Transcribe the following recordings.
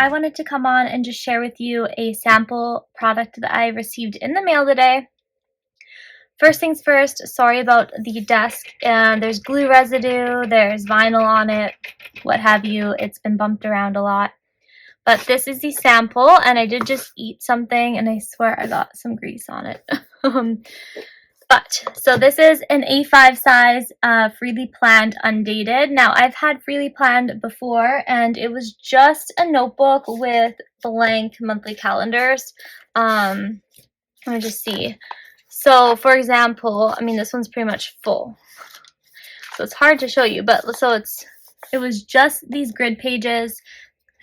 I wanted to come on and just share with you a sample product that I received in the mail today. First things first, sorry about the desk. There's glue residue, there's vinyl on it, what have you. It's been bumped around a lot. But this is the sample, and I did just eat something, and I swear I got some grease on it. So this is an A5 size Freely Planned Undated. Now, I've had Freely Planned before, and it was just a notebook with blank monthly calendars. Let me just see. So, for example, I mean, this one's pretty much full. So it's hard to show you, but so it was just these grid pages,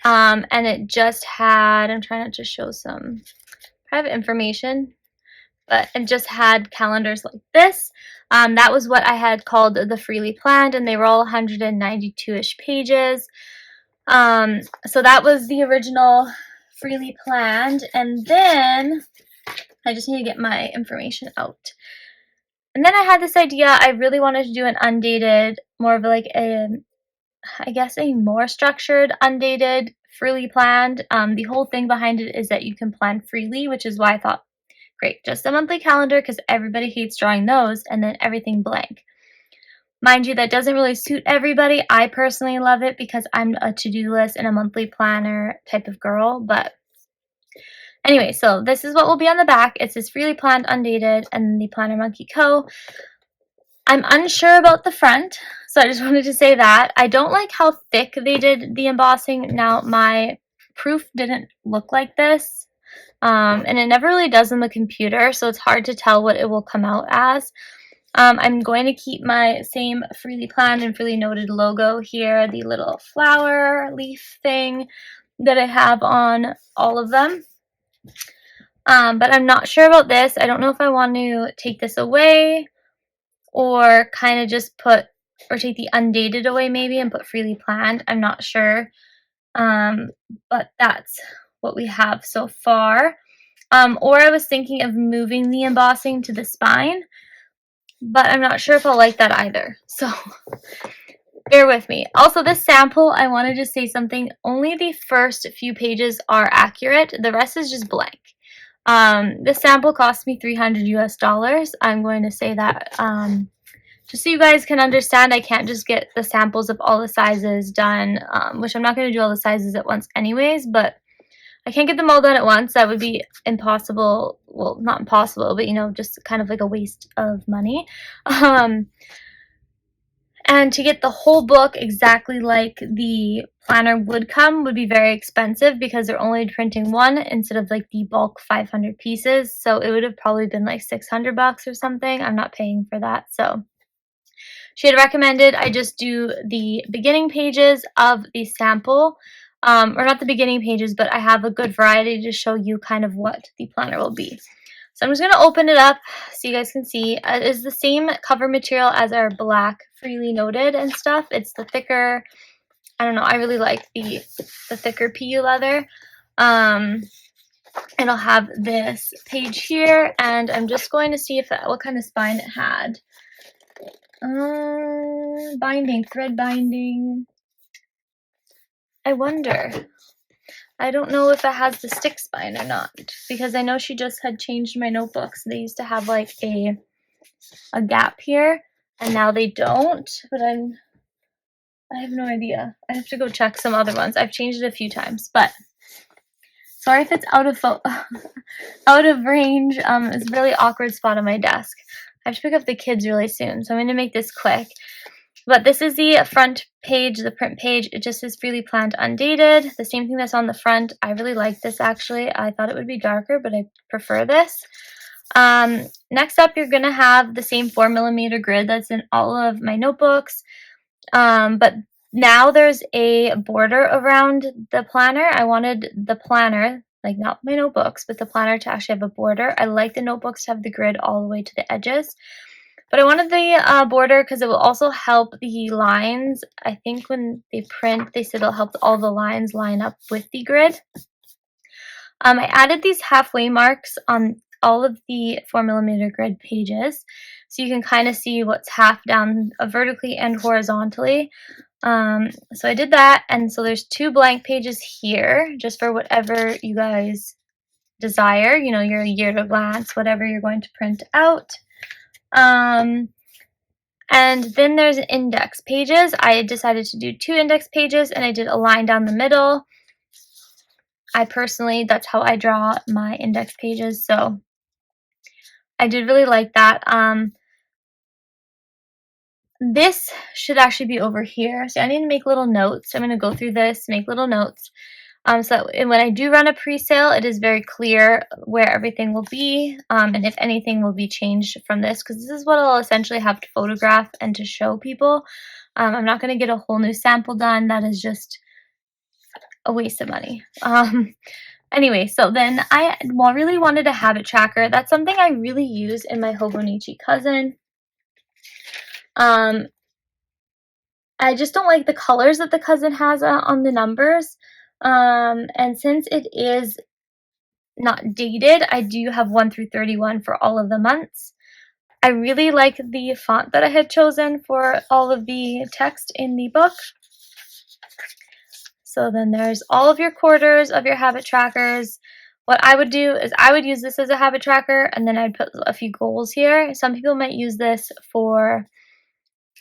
and it just had, I'm trying not to show some private information, but it just had calendars like this. That was what I had called the Freely Planned, and they were all 192-ish pages. So that was the original Freely Planned, and then I just need to get my information out. And then I had this idea. I really wanted to do an undated, more of like I guess a more structured undated Freely Planned. The whole thing behind it is that you can plan freely, which is why I thought, great, just a monthly calendar, because everybody hates drawing those, and then everything blank. Mind you, that doesn't really suit everybody. I personally love it because I'm a to-do list and a monthly planner type of girl, but anyway, so this is what will be on the back. It says Freely Planned Undated and the Plannermonkeyco. I'm unsure about the front, so I just wanted to say that. I don't like how thick they did the embossing. Now, my proof didn't look like this. And it never really does on the computer, so it's hard to tell what it will come out as. I'm going to keep my same Freely Planned and Freely Noted logo here, the little flower leaf thing that I have on all of them. But I'm not sure about this. I don't know if I want to take this away or kind of just put, or take the undated away maybe and put Freely Planned. I'm not sure. But that's what we have so far. Or I was thinking of moving the embossing to the spine, but I'm not sure if I'll like that either. So bear with me. Also, this sample, I wanted to say something. Only the first few pages are accurate. The rest is just blank. This sample cost me $300 US. I'm going to say that just so you guys can understand. I can't just get the samples of all the sizes done, which I'm not going to do all the sizes at once anyways, but I can't get them all done at once. That would be impossible. Well, not impossible, but, you know, just kind of like a waste of money. And to get the whole book exactly like the planner would come would be very expensive because they're only printing one instead of like the bulk 500 pieces. So it would have probably been like $600 or something. I'm not paying for that. So she had recommended I just do the beginning pages of the sample. Or not the beginning pages, but I have a good variety to show you kind of what the planner will be. So I'm just going to open it up so you guys can see. It is the same cover material as our black Freely Noted and stuff. It's the thicker, I don't know, I really like the thicker PU leather. It'll have this page here, and I'm just going to see if what kind of spine it had. Binding, thread binding. I wonder. I don't know if it has the stick spine or not, because I know she just had changed my notebooks. They used to have like a gap here, and now they don't, but I have no idea. I have to go check some other ones. I've changed it a few times, but sorry if it's out of range. It's a really awkward spot on my desk. I have to pick up the kids really soon, so I'm going to make this quick. But this is the front page, the print page. It just is Freely Planned Undated. The same thing that's on the front. I really like this actually. I thought it would be darker, but I prefer this. Next up, you're going to have the same 4mm grid that's in all of my notebooks. But now there's a border around the planner. I wanted the planner, like not my notebooks, but the planner to actually have a border. I like the notebooks to have the grid all the way to the edges. But I wanted the border because it will also help the lines. I think when they print, they said it'll help all the lines line up with the grid. I added these halfway marks on all of the 4mm grid pages, so you can kind of see what's half down vertically and horizontally. So I did that, and so there's 2 blank pages here, just for whatever you guys desire, you know, your year at a glance, whatever you're going to print out. And then there's index pages. I decided to do 2 index pages, and I did a line down the middle. I personally, that's how I draw my index pages, so I did really like that. This should actually be over here, so I need to make little notes. I'm going to go through this, make little notes. So when I do run a pre-sale, it is very clear where everything will be, and if anything will be changed from this, because this is what I'll essentially have to photograph and to show people. I'm not going to get a whole new sample done. That is just a waste of money. Anyway, so then I really wanted a habit tracker. That's something I really use in my Hobonichi cousin. I just don't like the colors that the cousin has on the numbers. And since it is not dated, I do have 1 through 31 for all of the months. I really like the font that I had chosen for all of the text in the book. So then there's all of your quarters of your habit trackers. What I would do is I would use this as a habit tracker, and then I'd put a few goals here. Some people might use this for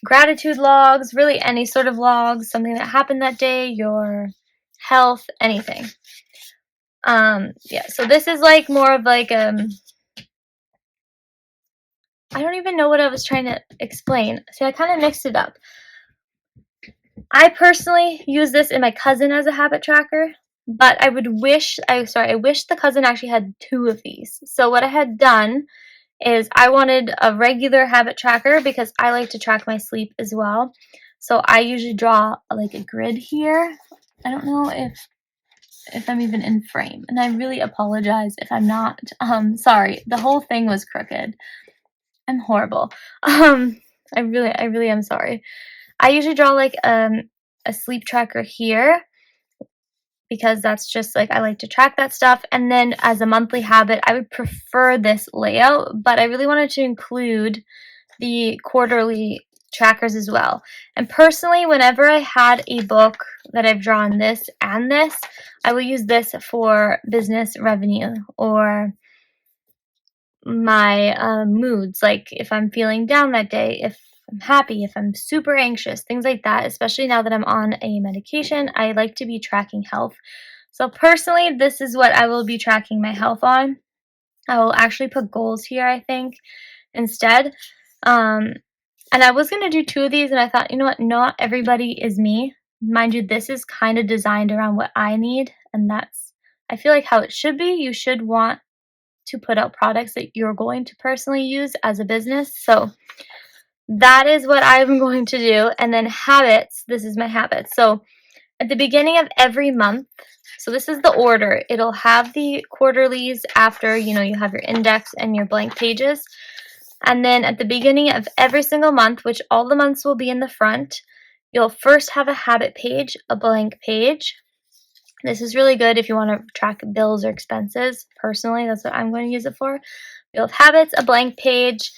gratitude logs, really any sort of logs, something that happened that day, your health, anything. Yeah, so this is like more of like I don't even know what I was trying to explain. See, I kind of mixed it up. I personally use this in my cousin as a habit tracker, but I wish the cousin actually had 2 of these. So what I had done is I wanted a regular habit tracker because I like to track my sleep as well. So I usually draw like a grid here. I don't know if I'm even in frame, and I really apologize if I'm not. Sorry, the whole thing was crooked. I'm horrible. I really am sorry. I usually draw like a sleep tracker here, because that's just like I like to track that stuff. And then as a monthly habit, I would prefer this layout, but I really wanted to include the quarterly trackers as well. And personally, whenever I had a book that I've drawn this and this, I will use this for business revenue or my moods, like if I'm feeling down that day, if I'm happy, if I'm super anxious, things like that. Especially now that I'm on a medication, I like to be tracking health. So personally, this is what I will be tracking my health on. I will actually put goals here, I think, instead. And I was going to do 2 of these, and I thought, you know what, not everybody is me. Mind you, this is kind of designed around what I need, and that's, I feel like, how it should be. You should want to put out products that you're going to personally use as a business. So that is what I'm going to do. And then habits, this is my habits. So at the beginning of every month, so this is the order. It'll have the quarterlies after, you know, you have your index and your blank pages. And then at the beginning of every single month, which all the months will be in the front, you'll first have a habit page, a blank page. This is really good if you want to track bills or expenses. Personally, that's what I'm going to use it for. You'll have habits, a blank page,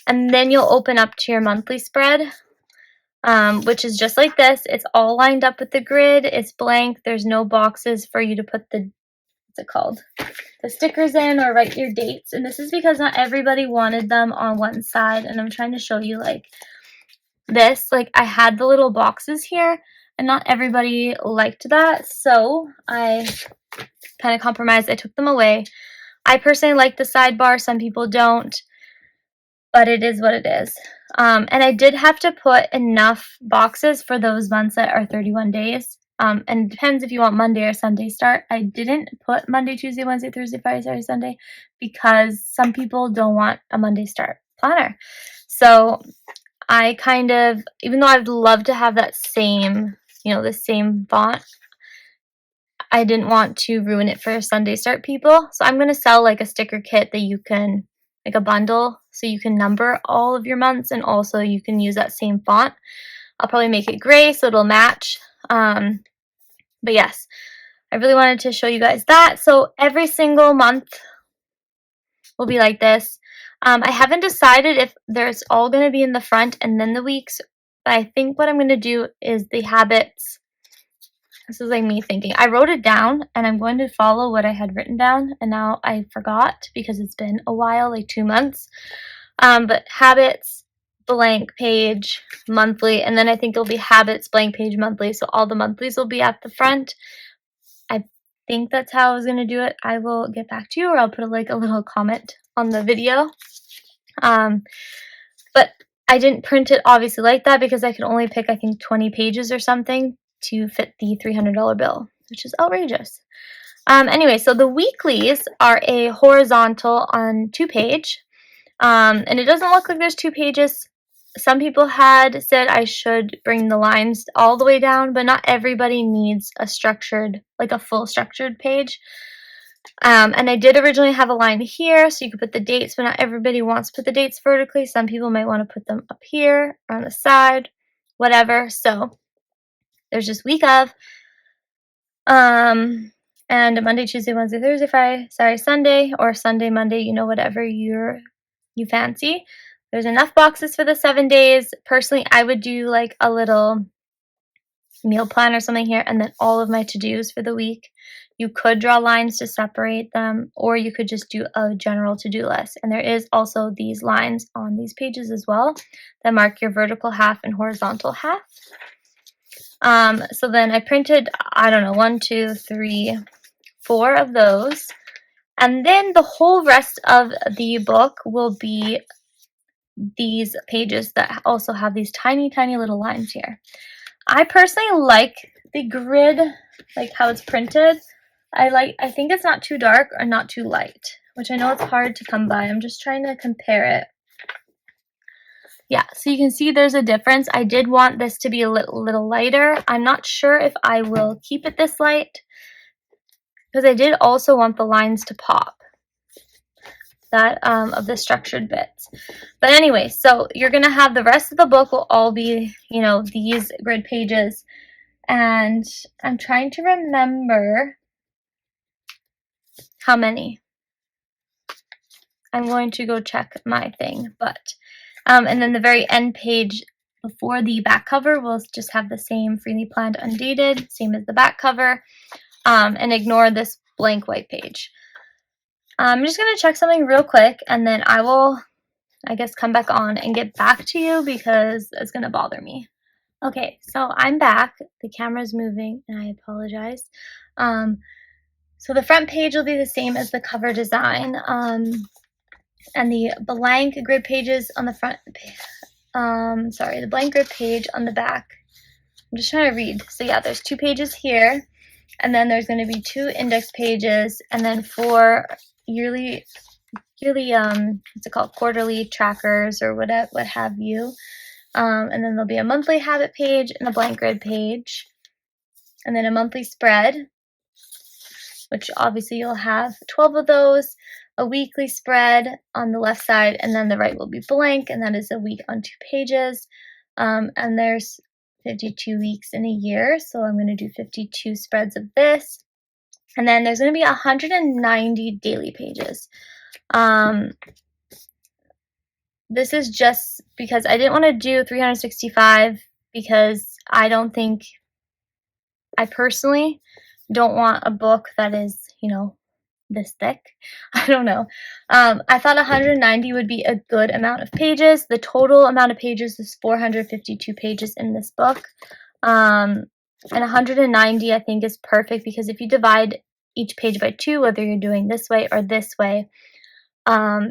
and then you'll open up to your monthly spread, which is just like this. It's all lined up with the grid. It's blank. There's no boxes for you to put the, what's it called, the stickers in or write your dates. And this is because not everybody wanted them on one side. And I'm trying to show you like this. Like I had the little boxes here, and not everybody liked that. So I kind of compromised. I took them away. I personally like the sidebar. Some people don't, but it is what it is. And I did have to put enough boxes for those months that are 31 days. And it depends if you want Monday or Sunday start. I didn't put Monday, Tuesday, Wednesday, Thursday, Friday, Saturday, Sunday, because some people don't want a Monday start planner. So I kind of, even though I'd love to have that same, you know, the same font, I didn't want to ruin it for Sunday start people. So I'm going to sell like a sticker kit that you can, like a bundle, so you can number all of your months, and also you can use that same font. I'll probably make it gray so it'll match. But yes, I really wanted to show you guys that. So every single month will be like this. I haven't decided if there's all going to be in the front and then the weeks, But I think what I'm going to do is the habits. This is like me thinking. I wrote it down and I'm going to follow what I had written down, and now I forgot because it's been a while, like 2 months. But habits, blank page, monthly, and then I think it'll be habits, blank page, monthly. So all the monthlies will be at the front. I think that's how I was going to do it. I will get back to you, or I'll put like a little comment on the video. But I didn't print it obviously like that because I could only pick, I think, 20 pages or something to fit the $300 bill, which is outrageous. Anyway, so the weeklies are a horizontal on 2-page, and it doesn't look like there's 2 pages. Some people had said I should bring the lines all the way down, but not everybody needs a structured, like a full structured page. And I did originally have a line here, so you could put the dates, but not everybody wants to put the dates vertically. Some people might want to put them up here or on the side, whatever. So there's just week of, and Monday, Tuesday, Wednesday, Thursday, Friday, Saturday, Sunday, or Sunday, Monday, you know, whatever you fancy. There's enough boxes for the 7 days. Personally, I would do like a little meal plan or something here, and then all of my to-dos for the week. You could draw lines to separate them, or you could just do a general to-do list. And there is also these lines on these pages as well that mark your vertical half and horizontal half. So then I printed, I don't know, 1, 2, 3, 4 of those. And then the whole rest of the book will be these pages that also have these tiny, tiny little lines here. I personally like the grid, like how it's printed. I think it's not too dark or not too light, which I know it's hard to come by. I'm just trying to compare it. Yeah, so you can see there's a difference. I did want this to be a little lighter. I'm not sure if I will keep it this light, because I did also want the lines to pop. That of the structured bits. But anyway, so you're going to have the rest of the book will all be, you know, these grid pages. And I'm trying to remember how many. I'm going to go check my thing. But, and then the very end page before the back cover will just have the same Freely Planned Undated, same as the back cover, and ignore this blank white page. I'm just going to check something real quick, and then I will, I guess, come back on and get back to you because it's going to bother me. Okay, so I'm back. The camera's moving, and I apologize. So the front page will be the same as the cover design, and the blank grid pages on the front, the blank grid page on the back. I'm just trying to read. So yeah, there's 2 pages here, and then there's going to be 2 index pages, and then 4 yearly what's it called, quarterly trackers or what have you. And then there'll be a monthly habit page and a blank grid page, and then a monthly spread, which obviously you'll have 12 of those, a weekly spread on the left side, and then the right will be blank, and that is a week on 2 pages. And there's 52 weeks in a year, so I'm going to do 52 spreads of this. And then there's going to be 190 daily pages. This is just because I didn't want to do 365 because I personally don't want a book that is, you know, this thick. I don't know. I thought 190 would be a good amount of pages. The total amount of pages is 452 pages in this book. And 190 I think is perfect because if you divide each page by 2, whether you're doing this way or this way,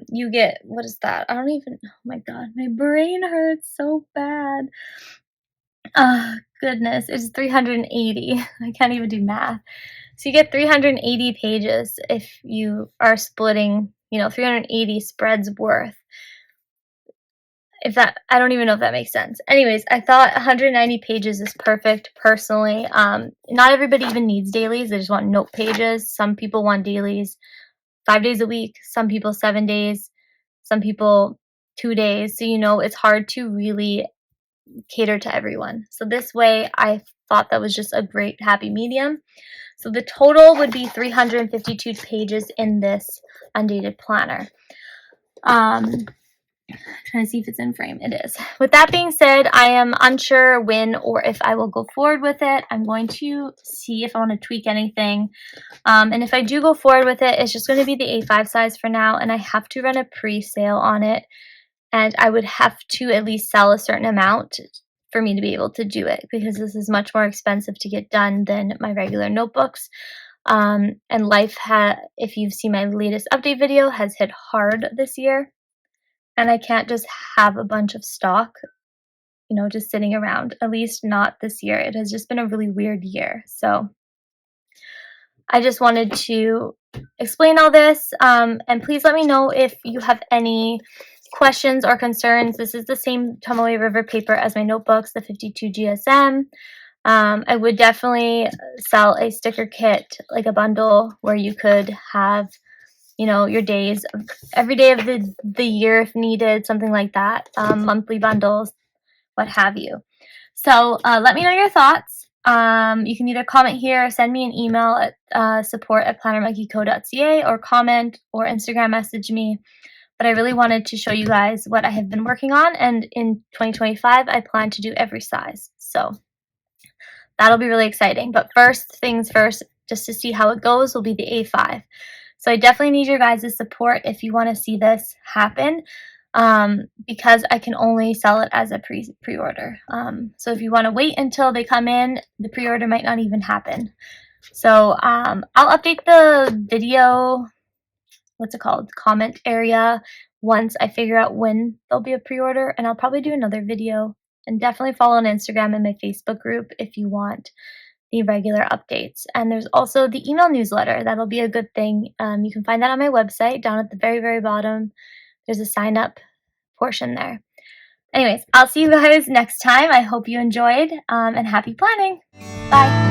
you get, what is that? I don't even, oh my god, my brain hurts so bad. Goodness, it's 380. I can't even do math. So you get 380 pages if you are splitting, you know, 380 spreads worth. If that, I don't even know if that makes sense. Anyways, I thought 190 pages is perfect personally. Not everybody even needs dailies. They just want note pages. Some people want dailies 5 days a week. Some people 7 days. Some people 2 days. So, you know, it's hard to really cater to everyone. So this way, I thought that was just a great happy medium. So the total would be 352 pages in this undated planner. trying to see if it's in frame. It is. With that being said, I am unsure when or if I will go forward with it. I'm going to see if I want to tweak anything. And if I do go forward with it, it's just going to be the A5 size for now, and I have to run a pre-sale on it, and I would have to at least sell a certain amount for me to be able to do it, because this is much more expensive to get done than my regular notebooks. And life if you've seen my latest update video, has hit hard this year, and I can't just have a bunch of stock, you know, just sitting around, at least not this year. It has just been a really weird year. So I just wanted to explain all this, and please let me know if you have any questions or concerns. This is the same Tomoe River paper as my notebooks, the 52 GSM. I would definitely sell a sticker kit, like a bundle, where you could have, you know, your days, every day of the year if needed, something like that, monthly bundles, what have you. So let me know your thoughts. You can either comment here, send me an email at support@plannermonkeyco.ca, or comment or Instagram message me. But I really wanted to show you guys what I have been working on, and in 2025 I plan to do every size. So that'll be really exciting. But first things first, just to see how it goes, will be the A5. So I definitely need your guys' support if you want to see this happen, because I can only sell it as a pre-order. So if you want to wait until they come in, the pre-order might not even happen. So I'll update the video, what's it called, comment area, once I figure out when there'll be a pre-order, and I'll probably do another video. And definitely follow on Instagram and my Facebook group if you want the regular updates. And there's also the email newsletter. That'll be a good thing. You can find that on my website down at the very, very bottom. There's a sign up portion there. Anyways, I'll see you guys next time. I hope you enjoyed, and happy planning. Bye.